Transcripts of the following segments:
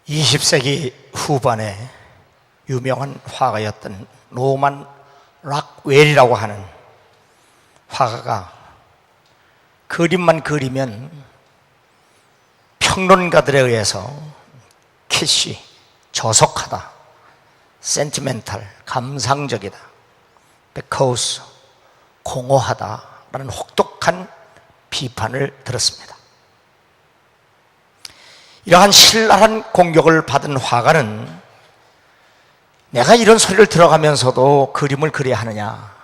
20세기 후반에 유명한 화가였던 노만 락웰이라고 하는 화가가 그림만 그리면 평론가들에 의해서 kitsch, 저속하다, sentimental, 감상적이다, because, 공허하다라는 혹독한 비판을 들었습니다. 이러한 신랄한 공격을 받은 화가는 내가 이런 소리를 들어가면서도 그림을 그려야 하느냐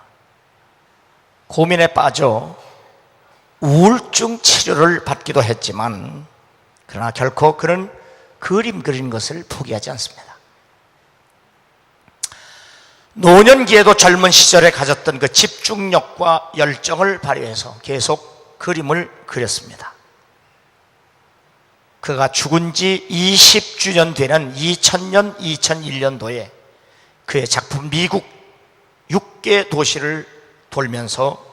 고민에 빠져 우울증 치료를 받기도 했지만 그러나 결코 그는 그림 그리는 것을 포기하지 않습니다. 노년기에도 젊은 시절에 가졌던 그 집중력과 열정을 발휘해서 계속 그림을 그렸습니다. 그가 죽은 지 20주년 되는 2000년, 2001년도에 그의 작품 미국 6개 도시를 돌면서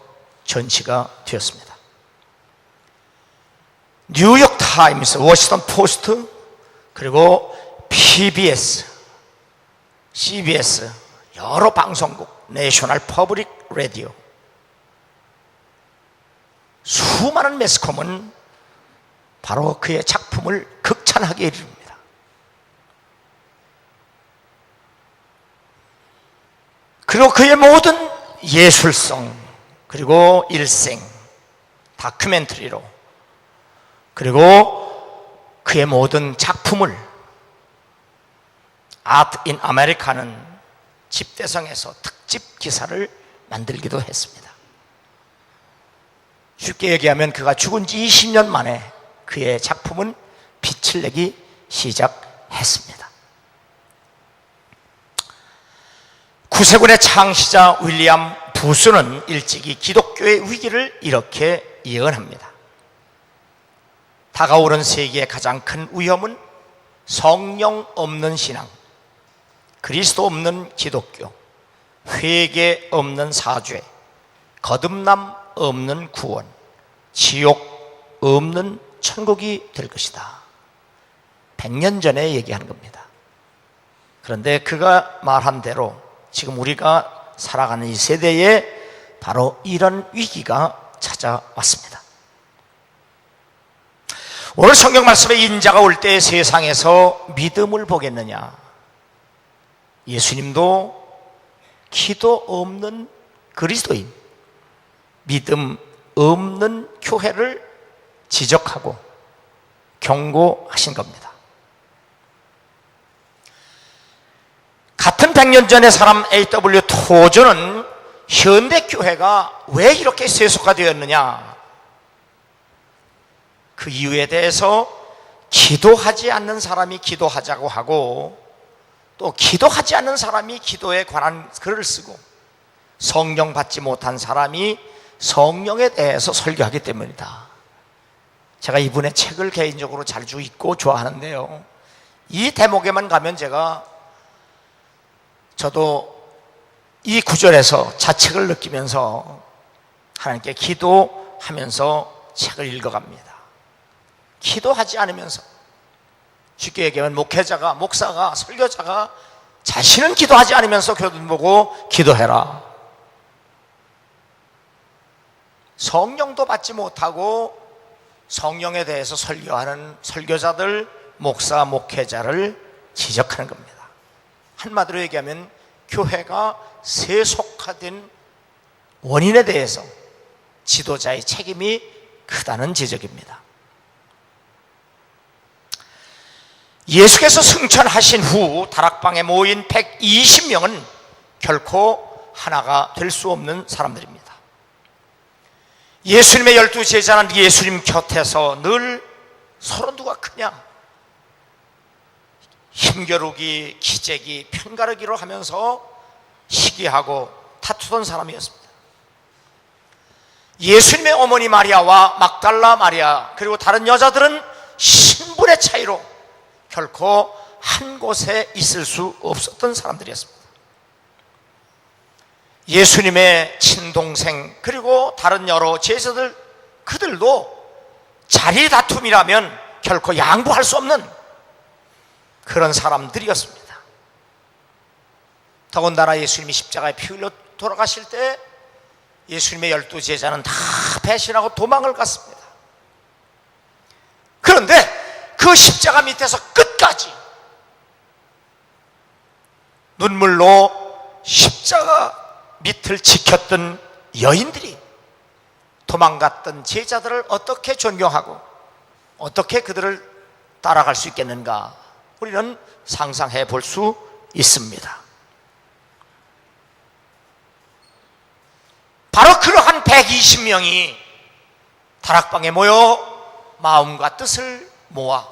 전시가 되었습니다. 뉴욕 타임스, 워싱턴 포스트, 그리고 PBS, CBS, 여러 방송국, 내셔널 퍼블릭 라디오, 수많은 매스컴은 바로 그의 작품을 극찬하게 이릅니다. 그리고 그의 모든 예술성, 그리고 일생, 다큐멘터리로, 그리고 그의 모든 작품을 아트 인 아메리카는 집대성에서 특집 기사를 만들기도 했습니다. 쉽게 얘기하면 그가 죽은 지 20년 만에 그의 작품은 빛을 내기 시작했습니다. 구세군의 창시자 윌리엄 부스는 일찍이 기독교의 위기를 이렇게 예언합니다. 다가오는 세계의 가장 큰 위험은 성령 없는 신앙, 그리스도 없는 기독교, 회개 없는 사죄, 거듭남 없는 구원, 지옥 없는 천국이 될 것이다. 100년 전에 얘기하는 겁니다. 그런데 그가 말한 대로 지금 우리가 살아가는 이 세대에 바로 이런 위기가 찾아왔습니다. 오늘 성경 말씀에 인자가 올 때 세상에서 믿음을 보겠느냐? 예수님도 기도 없는 그리스도인, 믿음 없는 교회를 지적하고 경고하신 겁니다. 같은 100년 전의 사람 A.W. 토저는 현대교회가 왜 이렇게 세속화되었느냐, 그 이유에 대해서 기도하지 않는 사람이 기도하자고 하고 또 기도하지 않는 사람이 기도에 관한 글을 쓰고 성령 받지 못한 사람이 성령에 대해서 설교하기 때문이다. 제가 이분의 책을 개인적으로 자주 읽고 좋아하는데요, 이 대목에만 가면 저도 이 구절에서 자책을 느끼면서 하나님께 기도하면서 책을 읽어갑니다. 기도하지 않으면서, 쉽게 얘기하면 목회자가, 목사가, 설교자가 자신은 기도하지 않으면서 교인 보고 기도해라. 성령도 받지 못하고 성령에 대해서 설교하는 설교자들, 목사, 목회자를 지적하는 겁니다. 한마디로 얘기하면 교회가 세속화된 원인에 대해서 지도자의 책임이 크다는 지적입니다. 예수께서 승천하신 후 다락방에 모인 120명은 결코 하나가 될 수 없는 사람들입니다. 예수님의 12제자는 예수님 곁에서 늘 서로 누가 크냐, 힘겨루기, 기재기, 편가르기로 하면서 시기하고 다투던 사람이었습니다. 예수님의 어머니 마리아와 막달라 마리아 그리고 다른 여자들은 신분의 차이로 결코 한 곳에 있을 수 없었던 사람들이었습니다. 예수님의 친동생 그리고 다른 여러 제자들, 그들도 자리 다툼이라면 결코 양보할 수 없는 그런 사람들이었습니다. 더군다나 예수님이 십자가에 피 흘려 돌아가실 때 예수님의 12 제자는 다 배신하고 도망을 갔습니다. 그런데 그 십자가 밑에서 끝까지 눈물로 십자가 밑을 지켰던 여인들이 도망갔던 제자들을 어떻게 존경하고 어떻게 그들을 따라갈 수 있겠는가, 우리는 상상해 볼 수 있습니다. 바로 그러한 120명이 다락방에 모여 마음과 뜻을 모아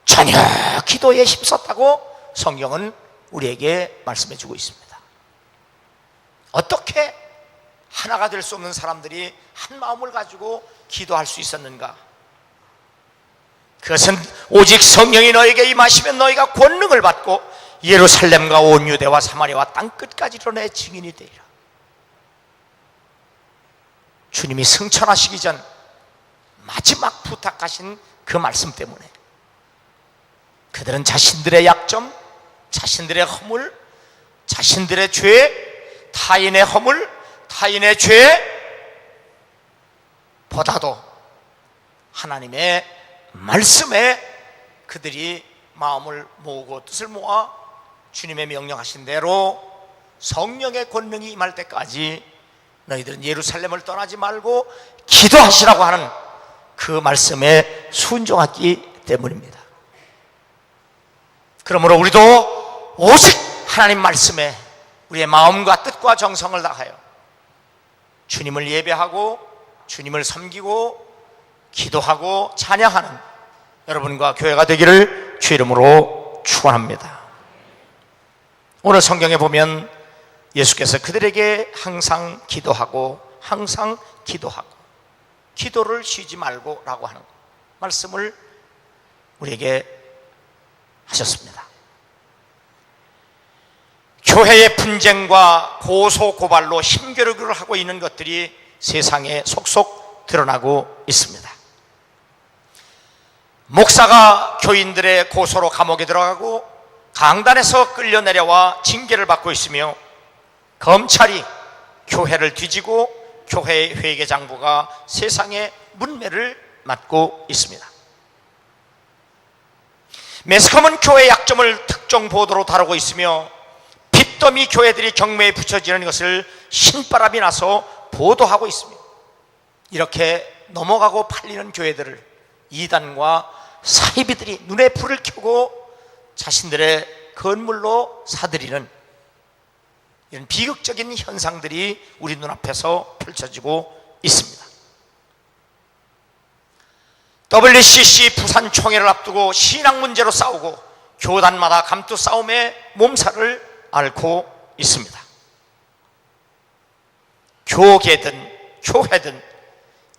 전혀 기도에 힘썼다고 성경은 우리에게 말씀해 주고 있습니다. 어떻게 하나가 될 수 없는 사람들이 한 마음을 가지고 기도할 수 있었는가? 그것은 오직 성령이 너에게 임하시면 너희가 권능을 받고 예루살렘과 온 유대와 사마리아와 땅끝까지 이르러 증인이 되리라. 주님이 승천하시기 전 마지막 부탁하신 그 말씀 때문에 그들은 자신들의 약점, 자신들의 허물, 자신들의 죄, 타인의 허물, 타인의 죄 보다도 하나님의 말씀에 그들이 마음을 모으고 뜻을 모아 주님의 명령하신 대로 성령의 권능이 임할 때까지 너희들은 예루살렘을 떠나지 말고 기도하시라고 하는 그 말씀에 순종했기 때문입니다. 그러므로 우리도 오직 하나님 말씀에 우리의 마음과 뜻과 정성을 다하여 주님을 예배하고 주님을 섬기고 기도하고 찬양하는 여러분과 교회가 되기를 주 이름으로 축원합니다. 오늘 성경에 보면 예수께서 그들에게 항상 기도하고 항상 기도하고 기도를 쉬지 말고 라고 하는 말씀을 우리에게 하셨습니다. 교회의 분쟁과 고소고발로 힘겨루기를 하고 있는 것들이 세상에 속속 드러나고 있습니다. 목사가 교인들의 고소로 감옥에 들어가고 강단에서 끌려 내려와 징계를 받고 있으며 검찰이 교회를 뒤지고 교회의 회계장부가 세상의 문매를 맞고 있습니다. 매스컴은 교회의 약점을 특정 보도로 다루고 있으며 빚더미 교회들이 경매에 붙여지는 것을 신바람이 나서 보도하고 있습니다. 이렇게 넘어가고 팔리는 교회들을 이단과 사이비들이 눈에 불을 켜고 자신들의 건물로 사들이는 이런 비극적인 현상들이 우리 눈앞에서 펼쳐지고 있습니다. WCC 부산 총회를 앞두고 신앙 문제로 싸우고 교단마다 감투 싸움에 몸살을 앓고 있습니다. 교계든 교회든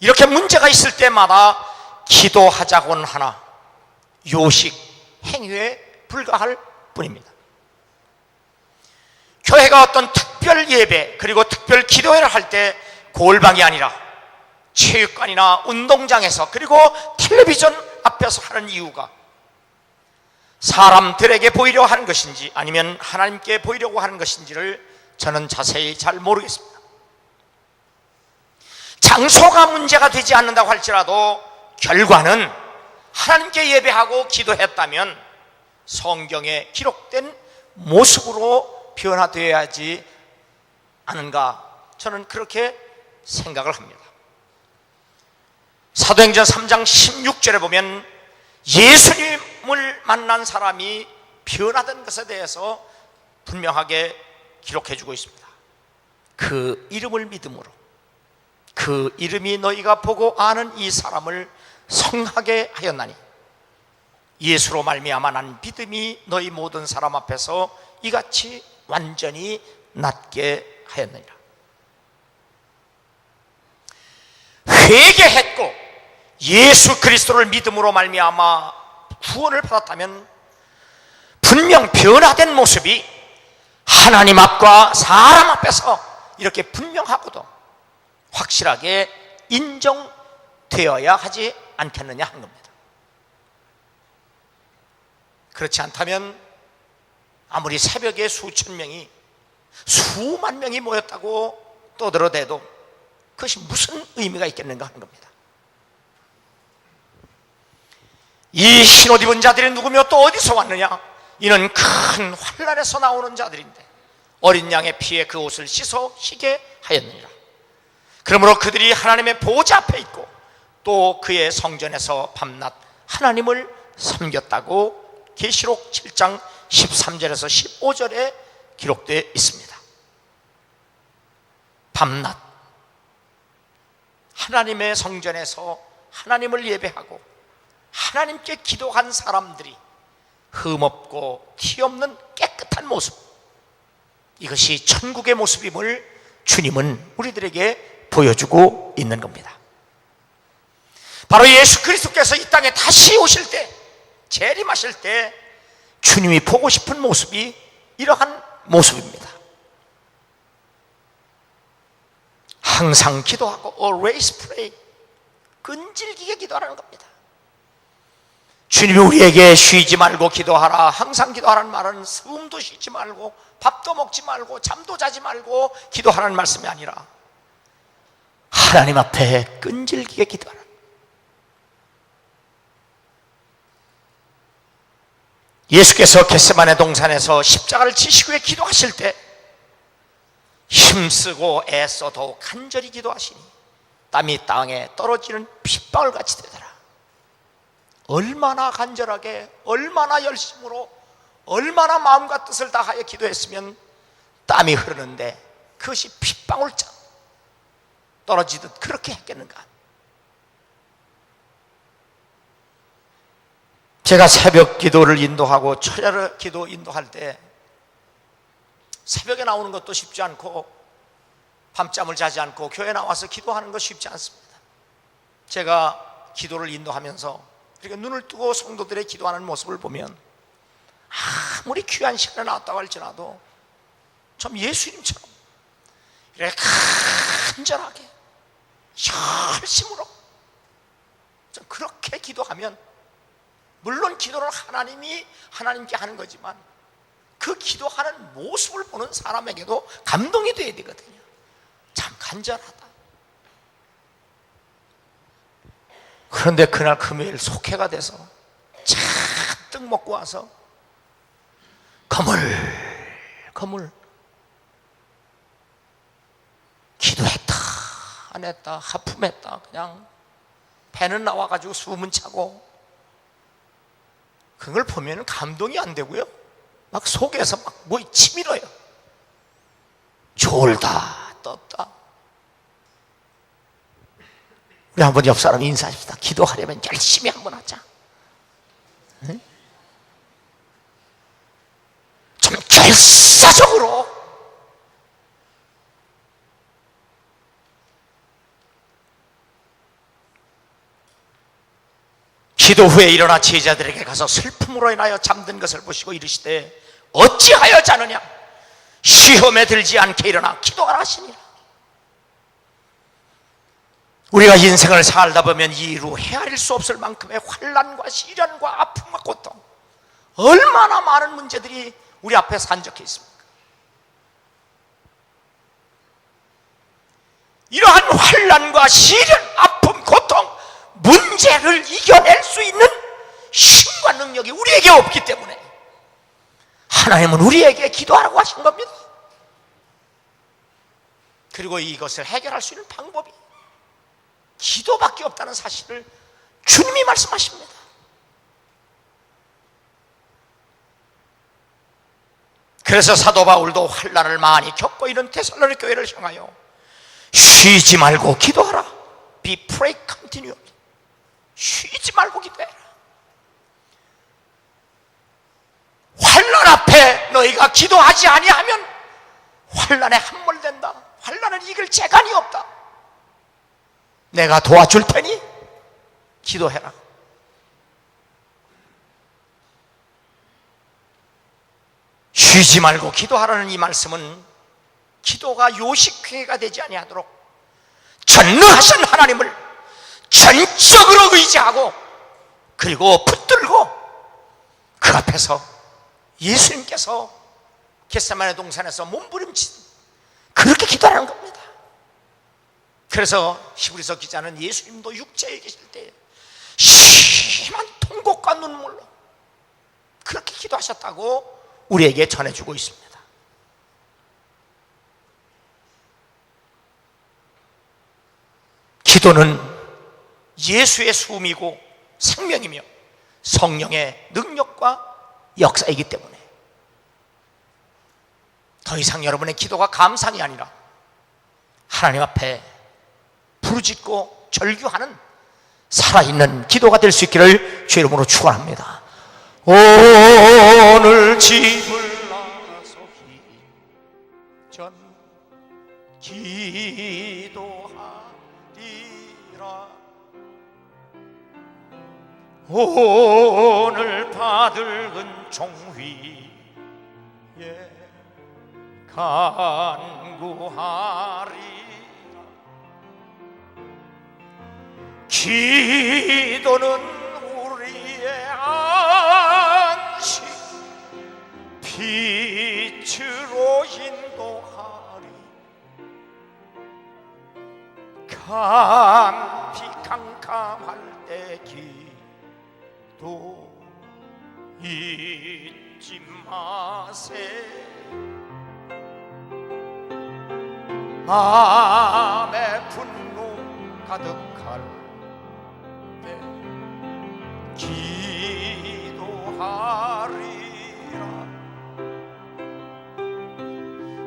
이렇게 문제가 있을 때마다 기도하자고는 하나 요식, 행위에 불과할 뿐입니다. 교회가 어떤 특별 예배 그리고 특별 기도회를 할 때 골방이 아니라 체육관이나 운동장에서 그리고 텔레비전 앞에서 하는 이유가 사람들에게 보이려고 하는 것인지 아니면 하나님께 보이려고 하는 것인지를 저는 자세히 잘 모르겠습니다. 장소가 문제가 되지 않는다고 할지라도 결과는 하나님께 예배하고 기도했다면 성경에 기록된 모습으로 변화되어야 하지 않은가, 저는 그렇게 생각을 합니다. 사도행전 3장 16절에 보면 예수님을 만난 사람이 변화된 것에 대해서 분명하게 기록해 주고 있습니다. 그 이름을 믿음으로 그 이름이 너희가 보고 아는 이 사람을 성하게 하였나니 예수로 말미암아 난 믿음이 너희 모든 사람 앞에서 이같이 완전히 낫게 하였느니라. 회개했고 예수 그리스도를 믿음으로 말미암아 구원을 받았다면 분명 변화된 모습이 하나님 앞과 사람 앞에서 이렇게 분명하고도 확실하게 인정되어야 하지 않겠느냐 하는 겁니다. 그렇지 않다면 아무리 새벽에 수천 명이, 수만 명이 모였다고 떠들어대도 그것이 무슨 의미가 있겠는가 하는 겁니다. 이 흰옷 입은 자들이 누구며 또 어디서 왔느냐? 이는 큰 환난에서 나오는 자들인데 어린 양의 피에 그 옷을 씻어 희게 하였느니라. 그러므로 그들이 하나님의 보좌 앞에 있고 또 그의 성전에서 밤낮 하나님을 섬겼다고 계시록 7장 13절에서 15절에 기록되어 있습니다. 밤낮 하나님의 성전에서 하나님을 예배하고 하나님께 기도한 사람들이 흠없고 티없는 깨끗한 모습, 이것이 천국의 모습임을 주님은 우리들에게 보여주고 있는 겁니다. 바로 예수 그리스도께서 이 땅에 다시 오실 때, 재림하실 때 주님이 보고 싶은 모습이 이러한 모습입니다. 항상 기도하고 always pray, 끈질기게 기도하라는 겁니다. 주님이 우리에게 쉬지 말고 기도하라, 항상 기도하라는 말은 숨도 쉬지 말고 밥도 먹지 말고 잠도 자지 말고 기도하라는 말씀이 아니라 하나님 앞에 끈질기게 기도하라. 예수께서 겟세마네 동산에서 십자가를 지시고 기도하실 때 힘쓰고 애써 더욱 간절히 기도하시니 땀이 땅에 떨어지는 핏방울 같이 되더라. 얼마나 간절하게, 얼마나 열심으로, 얼마나 마음과 뜻을 다하여 기도했으면 땀이 흐르는데 그것이 핏방울처럼 떨어지듯 그렇게 했겠는가. 제가 새벽 기도를 인도하고 철야 기도 인도할 때 새벽에 나오는 것도 쉽지 않고 밤잠을 자지 않고 교회 나와서 기도하는 것 쉽지 않습니다. 제가 기도를 인도하면서 이렇게 눈을 뜨고 성도들의 기도하는 모습을 보면 아무리 귀한 시간에 나왔다고 할지라도 좀 예수님처럼 이렇게 간절하게 열심으로 좀 그렇게 기도하면, 물론 기도는 하나님께 하는 거지만 그 기도하는 모습을 보는 사람에게도 감동이 돼야 되거든요. 참 간절하다. 그런데 그날 금요일 속회가 돼서 잔뜩 먹고 와서 거물 기도했다 안 했다 하품했다, 그냥 배는 나와가지고 숨은 차고, 그걸 보면 감동이 안 되고요, 막 속에서 막 뭐 치밀어요. 졸다 떴다. 우리 한번 옆 사람 인사합시다. 기도하려면 열심히 한번 하자. 응? 좀 결사적으로 기도 후에 일어나 제자들에게 가서 슬픔으로 인하여 잠든 것을 보시고 이르시되 어찌하여 자느냐, 시험에 들지 않게 일어나 기도하라 하시니라. 우리가 인생을 살다 보면 이루 헤아릴 수 없을 만큼의 환난과 시련과 아픔과 고통, 얼마나 많은 문제들이 우리 앞에 산적해 있습니까? 이러한 환난과 시련, 아픔, 고통, 문제를 이겨낼 수 있는 힘과 능력이 우리에게 없기 때문에 하나님은 우리에게 기도하라고 하신 겁니다. 그리고 이것을 해결할 수 있는 방법이 기도밖에 없다는 사실을 주님이 말씀하십니다. 그래서 사도 바울도 환난을 많이 겪고 있는 데살로니가 교회를 향하여 쉬지 말고 기도하라. Be pray continually. 쉬지 말고 기도해라. 환난 앞에 너희가 기도하지 아니하면 환난에 함몰된다. 환난을 이길 재간이 없다. 내가 도와줄 테니 기도해라. 쉬지 말고 기도하라는 이 말씀은 기도가 요식회가 되지 아니하도록 전능하신 하나님을 전적으로 의지하고 그리고 붙들고 그 앞에서 예수님께서 겟세마네 동산에서 몸부림친 그렇게 기도하는 겁니다. 그래서 히브리서 기자는 예수님도 육체에 계실 때 심한 통곡과 눈물로 그렇게 기도하셨다고 우리에게 전해주고 있습니다. 기도는 예수의 숨이고 생명이며 성령의 능력과 역사이기 때문에 더 이상 여러분의 기도가 감상이 아니라 하나님 앞에 부르짖고 절규하는 살아있는 기도가 될 수 있기를 주의 이름으로 축원합니다. 오늘 짐을 나서기 전 기도하리라. 오늘 받을 은총위에 간구하리라. 기도는 우리의 안식 빛으로 인도하리. 감히 캄캄할 때 기도 잊지 마세. 마음에 분노 가득할 때 기도하리라.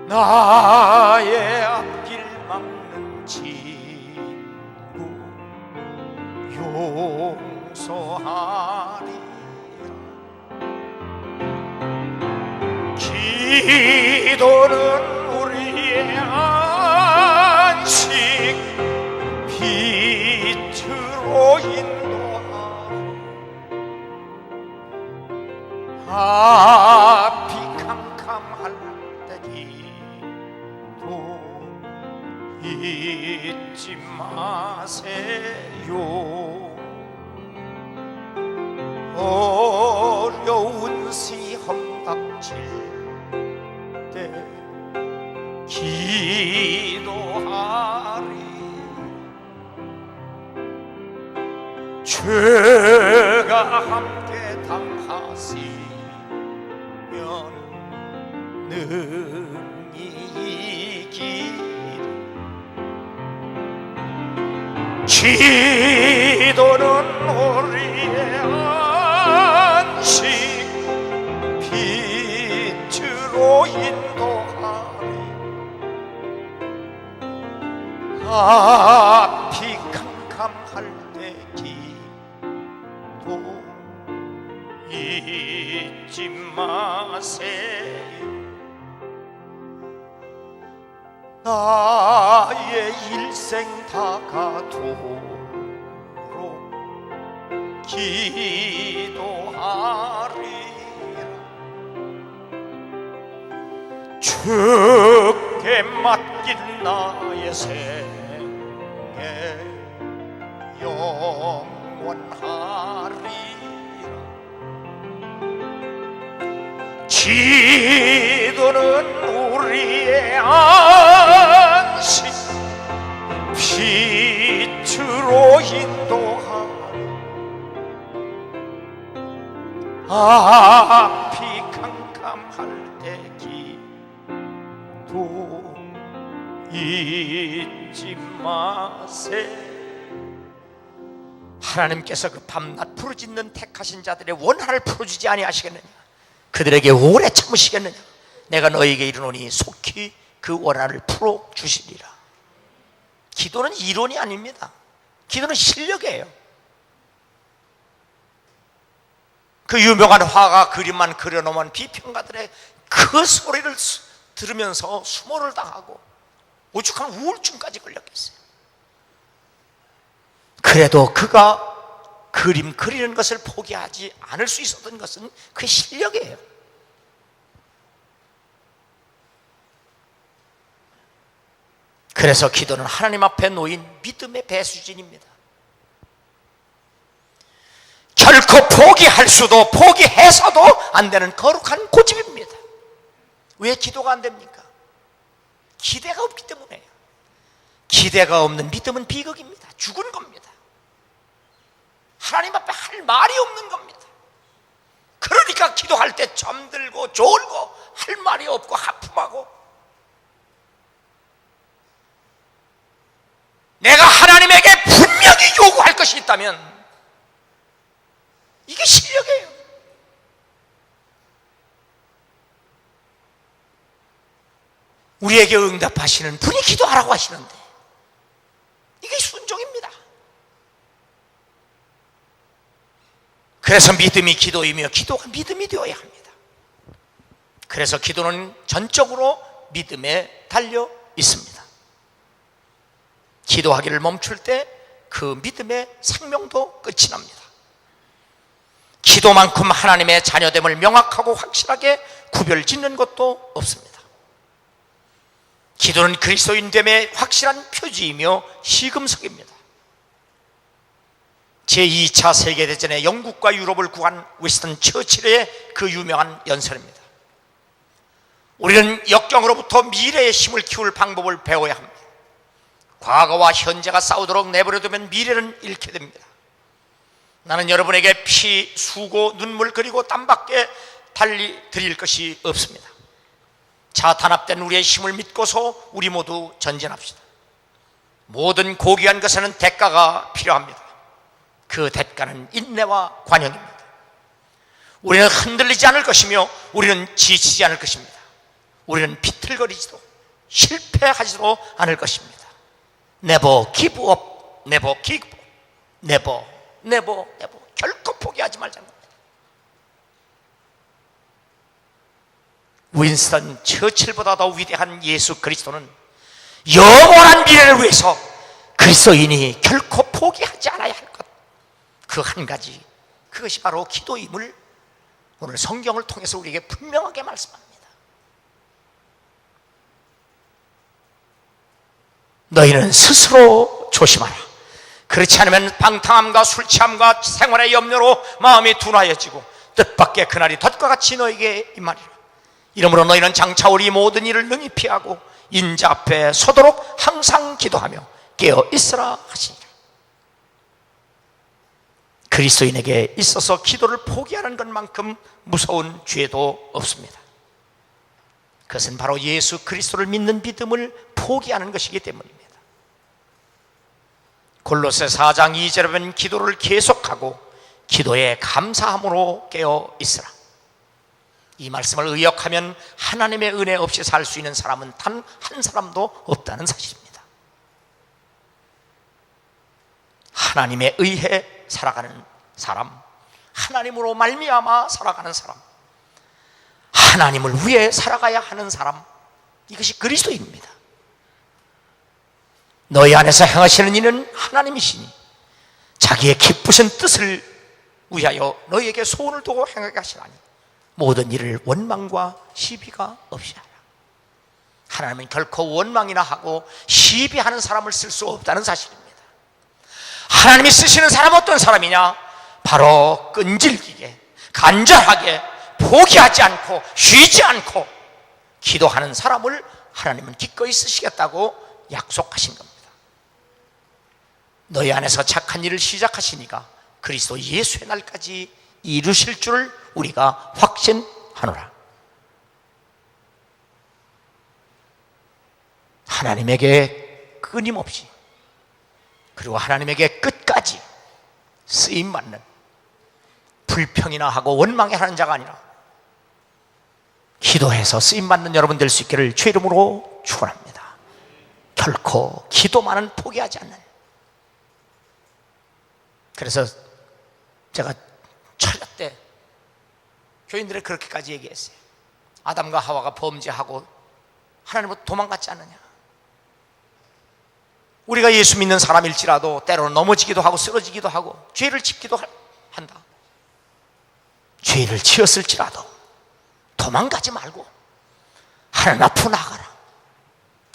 나의 앞길 막는 친구 용서하리라. 기도는 우리의 안식 빛으로 인도하리. 앞이 캄캄할 때 기도 잊지 마세요. 어려운 시험 닥칠 때 기도하리. 죄가 함께 당하시면 능히 이기리. 기도는 우리의 안식 빛으로 인도하리. 앞이 캄캄할 때 기도 잊지 마세요. 나의 일생 다가도록 기도하리라. 주께 맡긴 나의 생애 영원하리라. 기도는 우리의 안식 빛으로 인도하리. 앞이 캄캄할 때 기도 잊지 마세요. 하나님께서 그 밤낮 부르짖는 택하신 자들의 원한을 풀어주지 아니하시겠느냐? 그들에게 오래 참으시겠느냐? 내가 너에게 이르노니 속히 그 원한을 풀어주시리라. 기도는 이론이 아닙니다. 기도는 실력이에요. 그 유명한 화가 그림만 그려놓은 비평가들의 그 소리를 들으면서 수모를 당하고 오죽하면 우울증까지 걸렸겠어요. 그래도 그가 그림 그리는 것을 포기하지 않을 수 있었던 것은 그의 실력이에요. 그래서 기도는 하나님 앞에 놓인 믿음의 배수진입니다. 결코 포기할 수도 포기해서도 안 되는 거룩한 고집입니다. 왜 기도가 안 됩니까? 기대가 없기 때문에요. 기대가 없는 믿음은 비극입니다. 죽은 겁니다. 하나님 앞에 할 말이 없는 겁니다. 그러니까 기도할 때 잠들고 졸고 할 말이 없고 하품하고, 내가 하나님에게 분명히 요구할 것이 있다면 이게 실력이에요. 우리에게 응답하시는 분이 기도하라고 하시는데 이게 순종입니다. 그래서 믿음이 기도이며 기도가 믿음이 되어야 합니다. 그래서 기도는 전적으로 믿음에 달려 있습니다. 기도하기를 멈출 때 그 믿음의 생명도 끝이 납니다. 기도만큼 하나님의 자녀됨을 명확하고 확실하게 구별짓는 것도 없습니다. 기도는 그리스도인됨의 확실한 표지이며 시금석입니다. 제2차 세계대전에 영국과 유럽을 구한 윈스턴 처칠의 그 유명한 연설입니다. 우리는 역경으로부터 미래의 힘을 키울 방법을 배워야 합니다. 과거와 현재가 싸우도록 내버려두면 미래는 잃게 됩니다. 나는 여러분에게 피, 수고, 눈물 그리고 땀밖에 달리 드릴 것이 없습니다. 자, 단합된 우리의 힘을 믿고서 우리 모두 전진합시다. 모든 고귀한 것에는 대가가 필요합니다. 그 대가는 인내와 관용입니다. 우리는 흔들리지 않을 것이며 우리는 지치지 않을 것입니다. 우리는 비틀거리지도 실패하지도 않을 것입니다. Never give up, never give up, never, never, never. 결코 포기하지 말자는 겁니다. 윈스턴 처칠보다 더 위대한 예수 그리스도는 영원한 미래를 위해서 그리스도인이 결코 포기하지 않아야 할 것, 그 한 가지, 그것이 바로 기도임을 오늘 성경을 통해서 우리에게 분명하게 말씀합니다. 너희는 스스로 조심하라. 그렇지 않으면 방탕함과 술취함과 생활의 염려로 마음이 둔하여지고 뜻밖의 그날이 덫과 같이 너에게 임하리라. 이러므로 너희는 장차 우리 모든 일을 능히 피하고 인자 앞에 서도록 항상 기도하며 깨어 있으라 하시니라. 그리스도인에게 있어서 기도를 포기하는 것만큼 무서운 죄도 없습니다. 그것은 바로 예수 그리스도를 믿는 믿음을 포기하는 것이기 때문입니다. 골로새 4장 2절에 보면 기도를 계속하고 기도에 감사함으로 깨어 있으라. 이 말씀을 의역하면 하나님의 은혜 없이 살 수 있는 사람은 단 한 사람도 없다는 사실입니다. 하나님에 의해 살아가는 사람, 하나님으로 말미암아 살아가는 사람, 하나님을 위해 살아가야 하는 사람, 이것이 그리스도입니다. 너희 안에서 행하시는 이는 하나님이시니 자기의 기쁘신 뜻을 위하여 너희에게 소원을 두고 행하게 하시나니 모든 일을 원망과 시비가 없이 하라. 하나님은 결코 원망이나 하고 시비하는 사람을 쓸 수 없다는 사실입니다. 하나님이 쓰시는 사람은 어떤 사람이냐? 바로 끈질기게, 간절하게, 포기하지 않고 쉬지 않고 기도하는 사람을 하나님은 기꺼이 쓰시겠다고 약속하신 겁니다. 너희 안에서 착한 일을 시작하시니까 그리스도 예수의 날까지 이루실 줄 우리가 확신하노라. 하나님에게 끊임없이 그리고 하나님에게 끝까지 쓰임받는, 불평이나 하고 원망해 하는 자가 아니라 기도해서 쓰임받는 여러분 될 수 있기를 주의 이름으로 축원합니다. 결코 기도만은 포기하지 않는. 그래서 제가 철야 때 교인들이 그렇게까지 얘기했어요. 아담과 하와가 범죄하고 하나님으로부터 도망갔지 않느냐. 우리가 예수 믿는 사람일지라도 때로는 넘어지기도 하고 쓰러지기도 하고 죄를 짓기도 한다. 죄를 지었을지라도 도망가지 말고 하나님 앞으로 나가라.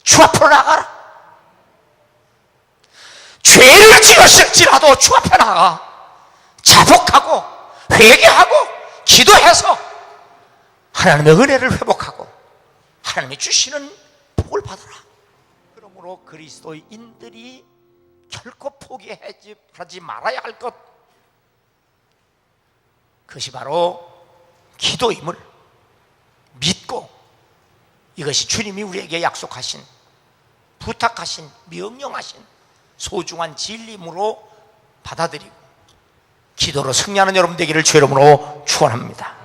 주 앞으로 나가라. 죄를 지었을지라도 주 앞에 나가. 자복하고 회개하고 기도해서 하나님의 은혜를 회복하고 하나님이 주시는 복을 받아라. 그러므로 그리스도인들이 결코 포기하지 말아야 할 것, 그것이 바로 기도임을 믿고 이것이 주님이 우리에게 약속하신, 부탁하신, 명령하신 소중한 진리임으로 받아들이고 기도로 승리하는 여러분 되기를 주 이름으로 축원합니다.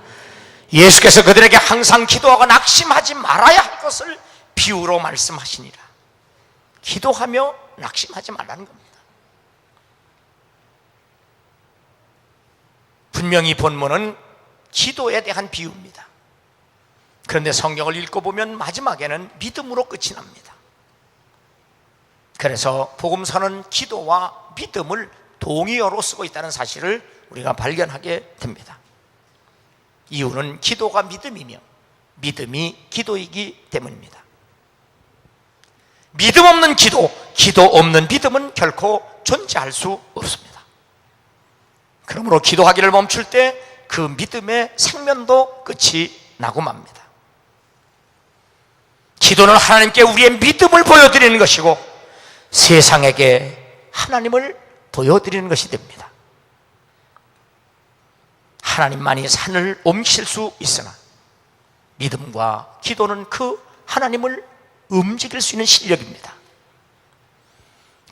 예수께서 그들에게 항상 기도하고 낙심하지 말아야 할 것을 비유로 말씀하시니라. 기도하며 낙심하지 말라는 겁니다. 분명히 본문은 기도에 대한 비유입니다. 그런데 성경을 읽고 보면 마지막에는 믿음으로 끝이 납니다. 그래서 복음서는 기도와 믿음을 동의어로 쓰고 있다는 사실을 우리가 발견하게 됩니다. 이유는 기도가 믿음이며 믿음이 기도이기 때문입니다. 믿음 없는 기도, 기도 없는 믿음은 결코 존재할 수 없습니다. 그러므로 기도하기를 멈출 때 그 믿음의 생명도 끝이 나고 맙니다. 기도는 하나님께 우리의 믿음을 보여드리는 것이고 세상에게 하나님을 보여드리는 것이 됩니다. 하나님만이 산을 옮기실 수 있으나 믿음과 기도는 그 하나님을 움직일 수 있는 실력입니다.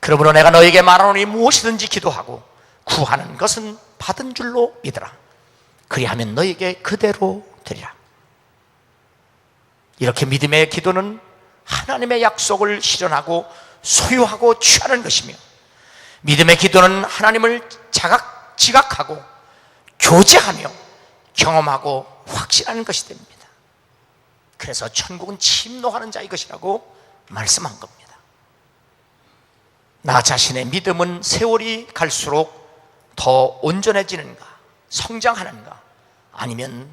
그러므로 내가 너에게 말하노니 무엇이든지 기도하고 구하는 것은 받은 줄로 믿으라. 그리하면 너에게 그대로 되리라. 이렇게 믿음의 기도는 하나님의 약속을 실현하고 소유하고 취하는 것이며, 믿음의 기도는 하나님을 지각하고 교제하며 경험하고 확신하는 것이 됩니다. 그래서 천국은 침노하는 자의 것이라고 말씀한 겁니다. 나 자신의 믿음은 세월이 갈수록 더 온전해지는가, 성장하는가, 아니면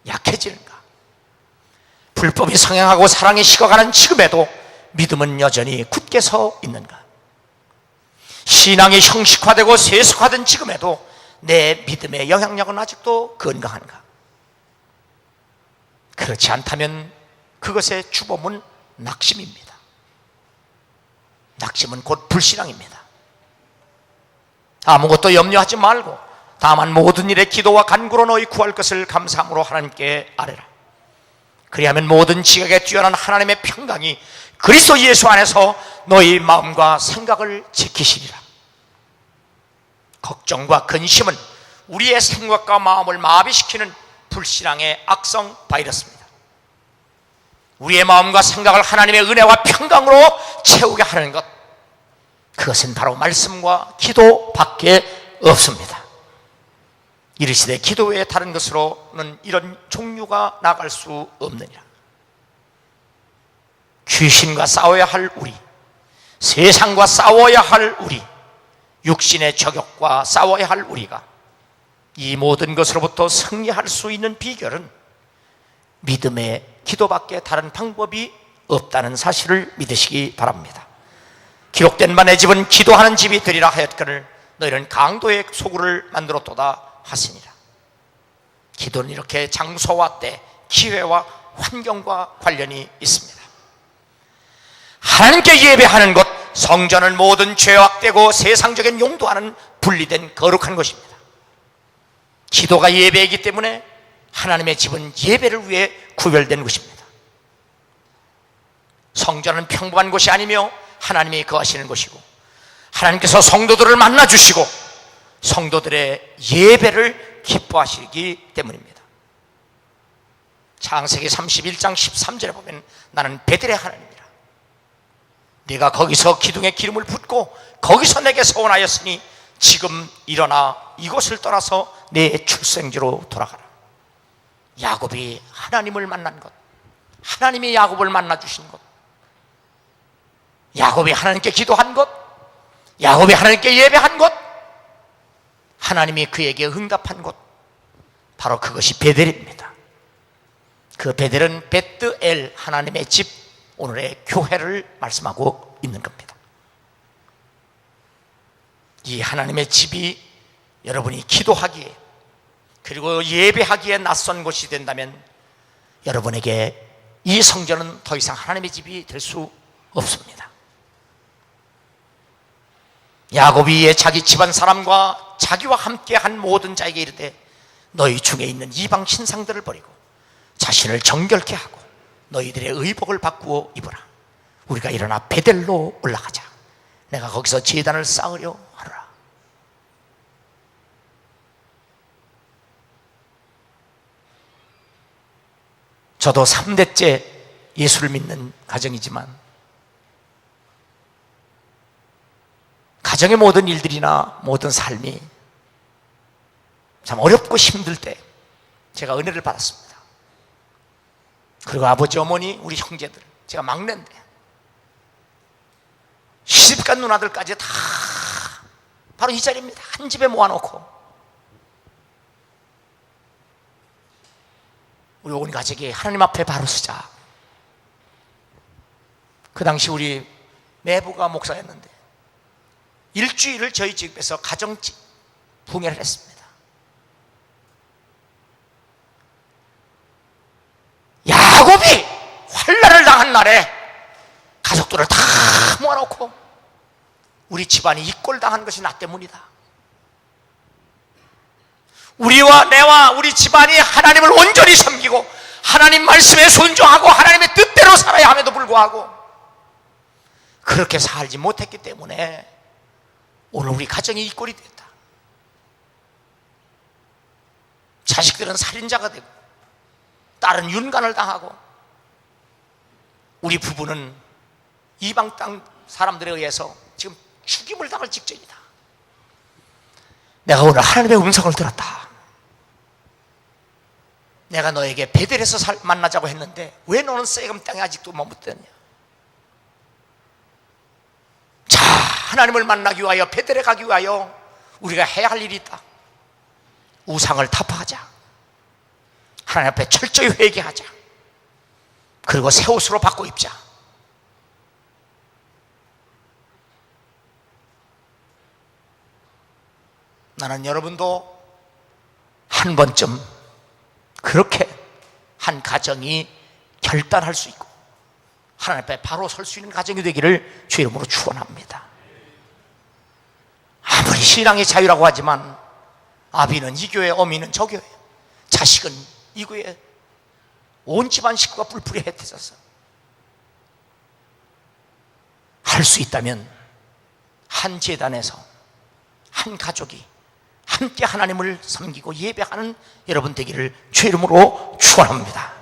약해지는가? 불법이 성행하고 사랑이 식어가는 지금에도 믿음은 여전히 굳게 서 있는가? 신앙이 형식화되고 세속화된 지금에도 내 믿음의 영향력은 아직도 건강한가? 그렇지 않다면 그것의 주범은 낙심입니다. 낙심은 곧 불신앙입니다. 아무것도 염려하지 말고 다만 모든 일에 기도와 간구로 너희 구할 것을 감사함으로 하나님께 아뢰라. 그리하면 모든 지각에 뛰어난 하나님의 평강이 그리스도 예수 안에서 너희 마음과 생각을 지키시리라. 걱정과 근심은 우리의 생각과 마음을 마비시키는 불신앙의 악성 바이러스입니다. 우리의 마음과 생각을 하나님의 은혜와 평강으로 채우게 하는 것, 그것은 바로 말씀과 기도밖에 없습니다. 이르시되 기도 외에 다른 것으로는 이런 종류가 나갈 수 없느니라. 귀신과 싸워야 할 우리, 세상과 싸워야 할 우리, 육신의 저격과 싸워야 할 우리가 이 모든 것으로부터 승리할 수 있는 비결은 믿음의 기도밖에 다른 방법이 없다는 사실을 믿으시기 바랍니다. 기록된 바 내 집은 기도하는 집이 되리라 하였거늘 너희는 강도의 소굴을 만들었도다 하시니라. 기도는 이렇게 장소와 때, 기회와 환경과 관련이 있습니다. 하나님께 예배하는 것, 성전을 모든 죄악되고 세상적인 용도와는 분리된 거룩한 것입니다. 기도가 예배이기 때문에 하나님의 집은 예배를 위해 구별된 것입니다. 성전은 평범한 곳이 아니며 하나님이 거하시는 곳이고, 하나님께서 성도들을 만나주시고 성도들의 예배를 기뻐하시기 때문입니다. 창세기 31장 13절에 보면 나는 베델의 하나님이라. 네가 거기서 기둥에 기름을 붓고 거기서 내게 서원하였으니 지금 일어나 이곳을 떠나서 내 출생지로 돌아가라. 야곱이 하나님을 만난 것, 하나님이 야곱을 만나주신 것, 야곱이 하나님께 기도한 것, 야곱이 하나님께 예배한 것, 하나님이 그에게 응답한 곳, 바로 그것이 베델입니다. 그 베델은 베드엘, 하나님의 집, 오늘의 교회를 말씀하고 있는 겁니다. 이 하나님의 집이 여러분이 기도하기에 그리고 예배하기에 낯선 곳이 된다면 여러분에게 이 성전은 더 이상 하나님의 집이 될 수 없습니다. 야곱이 자기 집안 사람과 자기와 함께 한 모든 자에게 이르되 너희 중에 있는 이방 신상들을 버리고 자신을 정결케 하고 너희들의 의복을 바꾸어 입어라. 우리가 일어나 베델로 올라가자. 내가 거기서 제단을 쌓으려 하노라. 저도 3대째 예수를 믿는 가정이지만 가정의 모든 일들이나 모든 삶이 참 어렵고 힘들 때 제가 은혜를 받았습니다. 그리고 아버지, 어머니, 우리 형제들, 제가 막내인데 시집간 누나들까지 다 바로 이 자리입니다. 한 집에 모아놓고 우리 온 가족이 하나님 앞에 바로 서자. 그 당시 우리 매부가 목사였는데 일주일을 저희 집에서 가정 붕해를 했습니다. 야곱이 환난을 당한 날에 가족들을 다 모아놓고 우리 집안이 이꼴 당한 것이 나 때문이다. 우리와 내와 우리 집안이 하나님을 온전히 섬기고 하나님 말씀에 순종하고 하나님의 뜻대로 살아야 함에도 불구하고 그렇게 살지 못했기 때문에 오늘 우리 가정이 이 꼴이 됐다. 자식들은 살인자가 되고 딸은 윤간을 당하고 우리 부부는 이방 땅 사람들에 의해서 지금 죽임을 당할 직전이다. 내가 오늘 하나님의 음성을 들었다. 내가 너에게 베델에서 만나자고 했는데 왜 너는 세금 땅에 아직도 머뭇댔냐. 자, 하나님을 만나기 위하여 베델에 가기 위하여 우리가 해야 할 일이 있다. 우상을 타파하자. 하나님 앞에 철저히 회개하자. 그리고 새 옷으로 바꿔 입자. 나는 여러분도 한 번쯤 그렇게 한 가정이 결단할 수 있고 하나님 앞에 바로 설 수 있는 가정이 되기를 주 이름으로 축원합니다. 아무리 신앙의 자유라고 하지만 아비는 이 교회, 어미는 저 교회, 자식은 이 교회, 온 집안 식구가 뿔뿔이 흩어져서 할 수 있다면 한 제단에서 한 가족이 함께 하나님을 섬기고 예배하는 여러분 되기를 주 이름으로 축원합니다.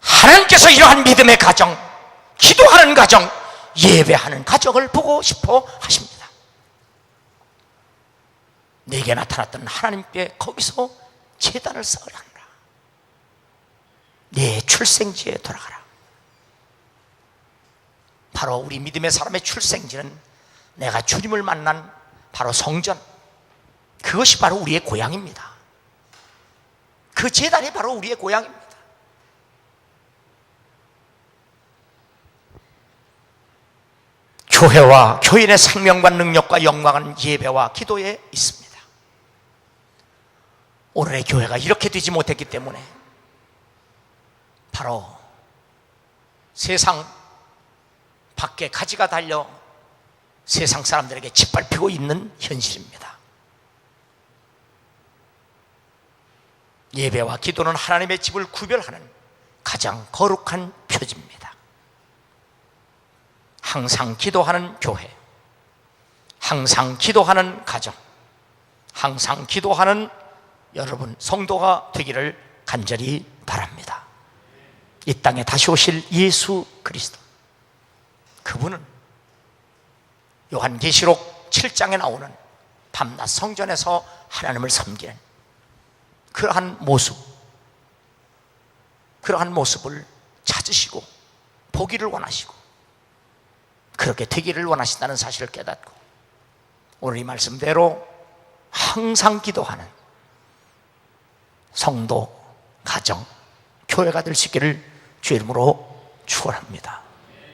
하나님께서 이러한 믿음의 가정, 기도하는 가정, 예배하는 가정을 보고 싶어 하십니다. 내게 나타났던 하나님께 거기서 제단을 쌓으라 하노라. 내 출생지에 돌아가라. 바로 우리 믿음의 사람의 출생지는 내가 주님을 만난 바로 성전, 그것이 바로 우리의 고향입니다. 그 제단이 바로 우리의 고향입니다. 교회와 교인의 생명과 능력과 영광은 예배와 기도에 있습니다. 오늘의 교회가 이렇게 되지 못했기 때문에 바로 세상 밖에 가지가 달려 세상 사람들에게 짓밟히고 있는 현실입니다. 예배와 기도는 하나님의 집을 구별하는 가장 거룩한 표지입니다. 항상 기도하는 교회, 항상 기도하는 가정, 항상 기도하는 여러분 성도가 되기를 간절히 바랍니다. 이 땅에 다시 오실 예수 그리스도, 그분은 요한계시록 7장에 나오는 밤낮 성전에서 하나님을 섬기는 그러한 모습을 찾으시고 보기를 원하시고 그렇게 되기를 원하신다는 사실을 깨닫고 오늘 이 말씀대로 항상 기도하는 성도, 가정, 교회가 될 수 있기를 주의 이름으로 축원합니다.